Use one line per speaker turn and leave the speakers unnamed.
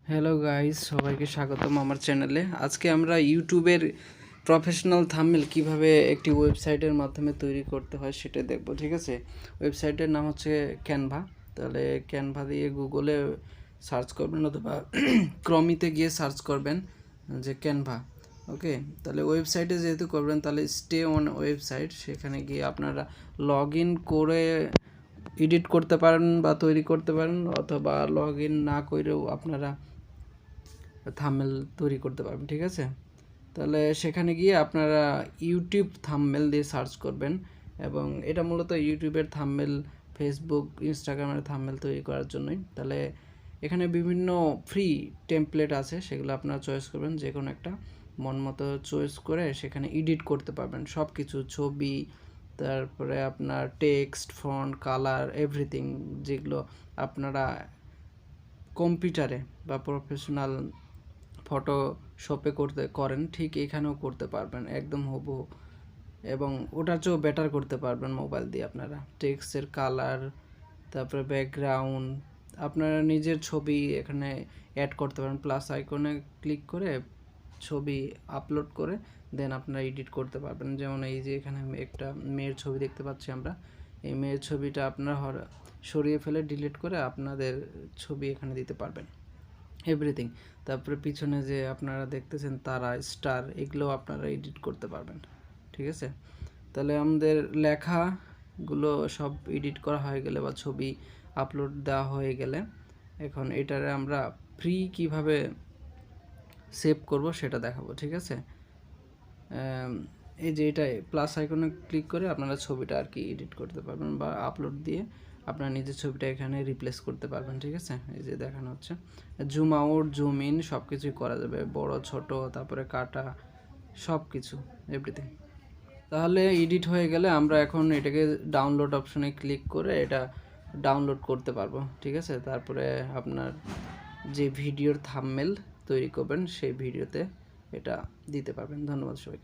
Hello guys, সবাইকে স্বাগতম আমার চ্যানেলে। আজকে আমরা ইউটিউবের প্রফেশনাল থাম্বনেল কিভাবে একটি ওয়েবসাইটের মাধ্যমে তৈরি করতে হয় সেটা দেখব। ঠিক আছে, ওয়েবসাইটের নাম হচ্ছে ক্যানভা। তাহলে ক্যানভা দিয়ে গুগলে সার্চ করবেন অথবা ক্রমিতে গিয়ে সার্চ করবেন যে ক্যানভা। ওকে, তাহলে ওয়েবসাইটে যেহেতু করবেন তাহলে স্টে অন ওয়েবসাইট, সেখানে গিয়ে আপনারা লগ ইন করে এডিট করতে পারেন বা তৈরি করতে পারেন, অথবা লগ ইন না করেও আপনারা থাম্বনেল তৈরি করতে পারবেন। ঠিক আছে, তাহলে সেখানে গিয়ে আপনারা ইউটিউব থাম্বনেল দিয়ে সার্চ করবেন, এবং এটা মূলত ইউটিউবের থাম্বনেল, ফেসবুক, ইনস্টাগ্রামের থাম্বনেল তৈরি করার জন্যই। তাহলে এখানে বিভিন্ন ফ্রি টেমপ্লেট আছে, সেগুলো আপনারা চয়েস করবেন, যে কোনো একটা মন মতো চয়েস করে সেখানে এডিট করতে পারবেন সব কিছু, ছবি, তারপরে আপনার টেক্সট, ফন্ট, কালার, এভরিথিং, যেগুলো আপনারা কম্পিউটারে বা প্রফেশনাল ফটোশপে করেন, ঠিক এখানেও করতে পারবেন একদম হুবহু, এবং ওটার চেয়েও বেটার করতে পারবেন মোবাইল দিয়ে। আপনারা টেক্সটের কালার, তারপরে ব্যাকগ্রাউন্ড, আপনারা নিজের ছবি এখানে অ্যাড করতে পারেন। প্লাস আইকনে ক্লিক করে ছবি আপলোড করে দেন আপনারা এডিট করতে পারবেন। যেমন এই যে এখানে একটা মেয়ের ছবি দেখতে পাচ্ছি আমরা, এই মেয়ের ছবিটা আপনারা সরিয়ে ফেলে ডিলিট করে আপনাদের ছবি এখানে দিতে পারবেন, এভরিথিং। তারপরে পিছনে যে আপনারা দেখতেছেন তারা, স্টার, এগুলো আপনারা এডিট করতে পারবেন। ঠিক আছে, তাহলে আমাদের লেখাগুলো সব এডিট করা হয়ে গেলে বা ছবি আপলোড দেওয়া হয়ে গেলে, এখন এটারে আমরা ফ্রি কিভাবে সেভ করব সেটা দেখাবো। ঠিক আছে, এই যে এটা প্লাস আইকনে ক্লিক করে আপনারা ছবিটা আর কি এডিট করতে পারবেন, বা আপলোড দিয়ে আপনার নিজের ছবিটা এখানে রিপ্লেস করতে পারবেন। ঠিক আছে, এই যে দেখানো হচ্ছে, জুম আউট, জুম ইন সব কিছুই করা যাবে, বড় ছোট, তারপরে কাটা, সব কিছু, এভরিথিং। তাহলে এডিট হয়ে গেলে আমরা এখন এটাকে ডাউনলোড অপশনে ক্লিক করে এটা ডাউনলোড করতে পারবো। ঠিক আছে, তারপরে আপনার যে ভিডিওর থাম্বনেল তৈরি করবেন সেই ভিডিওতে এটা দিতে পারবেন। ধন্যবাদ সবাইকে।